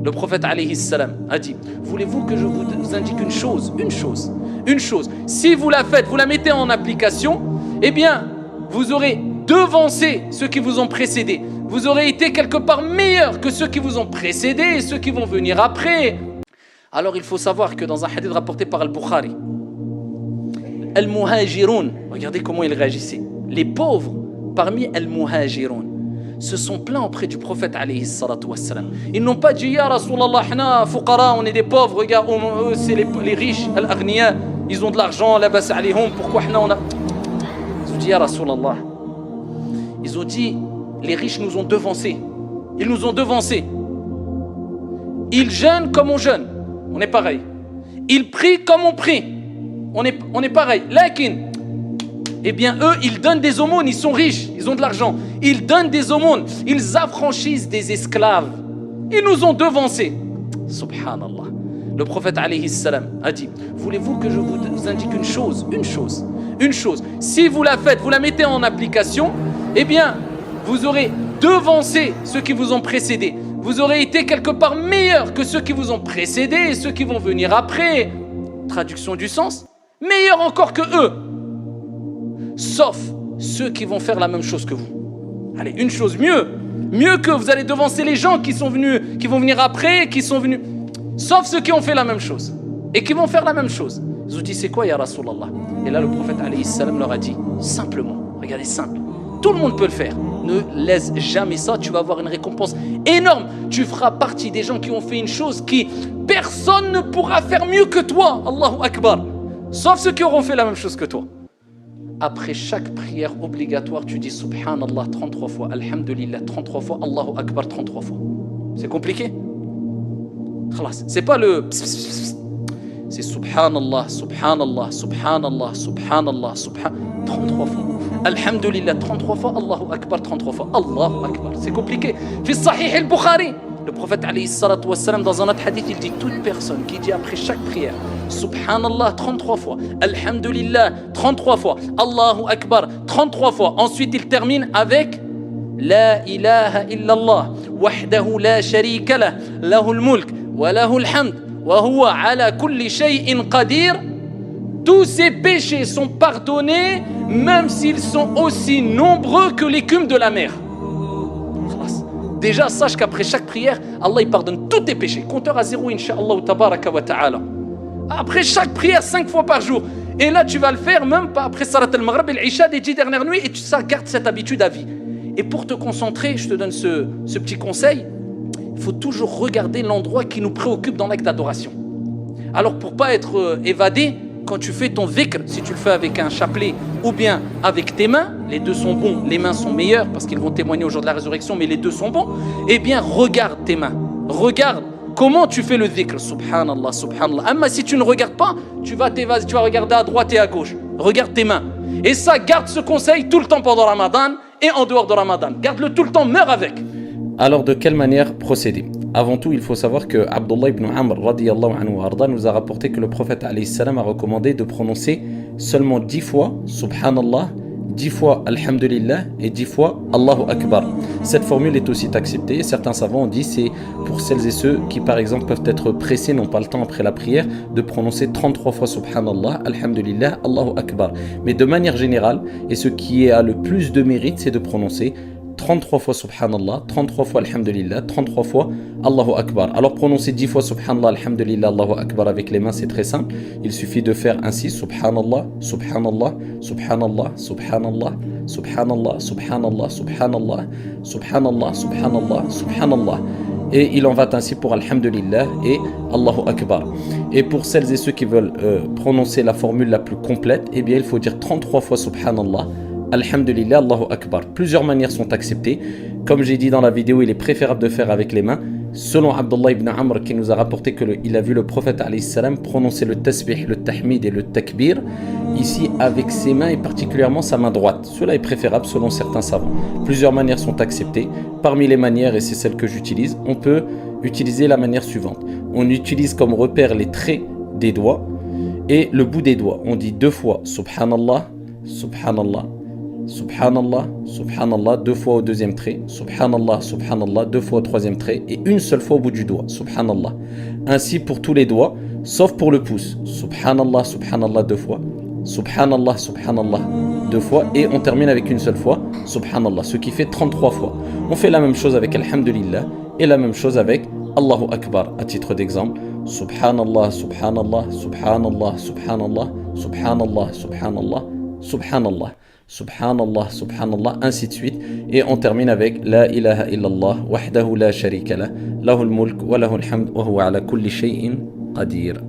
Le prophète alayhi salam a dit, voulez-vous que je vous indique une chose? Si vous la faites, vous la mettez en application, eh bien, vous aurez devancé ceux qui vous ont précédés. Vous aurez été quelque part meilleur que ceux qui vous ont précédés et ceux qui vont venir après. Alors il faut savoir que dans un hadith rapporté par Al-Bukhari, Al-Muhajiroun, regardez comment il réagissait. Les pauvres parmi Al-Muhajiroun se sont plaints auprès du prophète alayhi salatu wassalam. Ils n'ont pas dit Ya Rasulallah, hna fuqara, on est des pauvres, regarde, c'est les riches, Al-Aghniya, ils ont de l'argent, la bas alayhum, pourquoi hna on a. Ils ont dit Ya Rasulallah. Ils ont dit les riches nous ont devancés. Ils nous ont devancés. Ils jeûnent comme on jeûne. On est pareil. Ils prient comme on prie. On est pareil. Lakin, eh bien eux, ils donnent des aumônes. Ils sont riches. Ils ont de l'argent. Ils donnent des aumônes. Ils affranchissent des esclaves. Ils nous ont devancés. Subhanallah. Le prophète alayhi salam a dit, voulez-vous que je vous indique une chose? Si vous la faites, vous la mettez en application, eh bien, vous aurez devancé ceux qui vous ont précédés. Vous aurez été quelque part meilleur que ceux qui vous ont précédés et ceux qui vont venir après. Traduction du sens, meilleur encore que eux. Sauf ceux qui vont faire la même chose que vous. Allez, une chose mieux que vous allez devancer les gens qui vont venir après, qui sont venus. Sauf ceux qui ont fait la même chose et qui vont faire la même chose. Ils ont dit, c'est quoi, ya Rasulallah? Et là, le prophète alayhi salam leur a dit, simplement, regardez, simple. Tout le monde peut le faire. Ne laisse jamais ça, tu vas avoir une récompense énorme. Tu feras partie des gens qui ont fait une chose qui personne ne pourra faire mieux que toi. Allahu Akbar. Sauf ceux qui auront fait la même chose que toi. Après chaque prière obligatoire, tu dis Subhanallah 33 fois, Alhamdulillah 33 fois, Allahu Akbar 33 fois. C'est compliqué? C'est pas le... C'est Subhanallah, Subhanallah, Subhanallah, Subhanallah, Subhanallah, 33 fois. Alhamdulillah, 33 fois, Allahu Akbar, 33 fois. Allahu Akbar. C'est compliqué. Fi Sahih al-Bukhari, le prophète alayhi salatu wassalam, dans un autre hadith, il dit toute personne qui dit après chaque prière Subhanallah 33 fois, Alhamdulillah 33 fois, Allahu Akbar 33 fois. Ensuite, il termine avec La ilaha illallah, wahdahu la sharika lah, lahul mulk, wa lahul hamd, wa huwa ala kulli shay'in qadir. Tous ces péchés sont pardonnés, même s'ils sont aussi nombreux que l'écume de la mer. Déjà, sache qu'après chaque prière, Allah il pardonne tous tes péchés. Compteur à zéro, incha'Allah, tabaraka wa ta'ala. Après chaque prière, 5 fois par jour. Et là, tu vas le faire même pas après Salat al-Maghrib et l'Isha des 10 dernières nuits, et tu gardes cette habitude à vie. Et pour te concentrer, je te donne ce petit conseil, il faut toujours regarder l'endroit qui nous préoccupe dans l'acte d'adoration. Alors, pour pas être évadé, quand tu fais ton dhikr, si tu le fais avec un chapelet ou bien avec tes mains, les deux sont bons, les mains sont meilleures parce qu'ils vont témoigner au jour de la résurrection, mais les deux sont bons, eh bien regarde tes mains, regarde comment tu fais le dhikr, subhanallah, subhanallah. Mais si tu ne regardes pas, tu vas regarder à droite et à gauche, regarde tes mains. Et ça, garde ce conseil tout le temps pendant Ramadan et en dehors de Ramadan, garde-le tout le temps, meurs avec. Alors de quelle manière procéder? Avant tout, il faut savoir que Abdullah ibn Amr radiyallahu anhu arda nous a rapporté que le prophète alayhi salam a recommandé de prononcer seulement 10 fois Subhanallah, 10 fois Alhamdulillah et 10 fois Allahu Akbar. Cette formule est aussi acceptée. Certains savants ont dit c'est pour celles et ceux qui par exemple peuvent être pressés, n'ont pas le temps après la prière, de prononcer 33 fois Subhanallah, Alhamdulillah, Allahu Akbar. Mais de manière générale, et ce qui a le plus de mérite, c'est de prononcer 33 fois Subhanallah, 33 fois Alhamdulillah, 33 fois Allahu Akbar. Alors prononcer 10 fois Subhanallah, Alhamdulillah, Allahu Akbar avec les mains, c'est très simple. Il suffit de faire ainsi Subhanallah, Subhanallah, Subhanallah, Subhanallah, Subhanallah, Subhanallah, Subhanallah, Subhanallah, Subhanallah, Subhanallah. Et il en va ainsi pour Alhamdulillah et Allahu Akbar. Et pour celles et ceux qui veulent prononcer la formule la plus complète, eh bien il faut dire 33 fois Subhanallah, Alhamdulillah, Allahu Akbar. Plusieurs manières sont acceptées. Comme j'ai dit dans la vidéo, il est préférable de faire avec les mains. Selon Abdullah ibn Amr qui nous a rapporté qu'il a vu le prophète alayhi salam prononcer le tasbih, le tahmid et le takbir ici avec ses mains et particulièrement sa main droite. Cela est préférable selon certains savants. Plusieurs manières sont acceptées. Parmi les manières, et c'est celle que j'utilise, on peut utiliser la manière suivante. On utilise comme repère les traits des doigts et le bout des doigts. On dit 2 fois Subhanallah, Subhanallah, Subhanallah, Subhanallah, 2 fois au deuxième trait, Subhanallah, Subhanallah, 2 fois au troisième trait et une seule fois au bout du doigt, Subhanallah. Ainsi pour tous les doigts, sauf pour le pouce, Subhanallah, Subhanallah, 2 fois, Subhanallah, Subhanallah, 2 fois et on termine avec une seule fois, Subhanallah, ce qui fait 33 fois. On fait la même chose avec Alhamdulillah et la même chose avec Allahu Akbar, à titre d'exemple, Subhanallah, Subhanallah, Subhanallah, Subhanallah, Subhanallah, Subhanallah, Subhanallah. Subhanallah, Subhanallah, ainsi de suite. Et on termine avec La ilaha illallah, wahdahu la sharika lah, lahul mulk wa lahul hamd, wa huwa ala kulli shay'in qadir.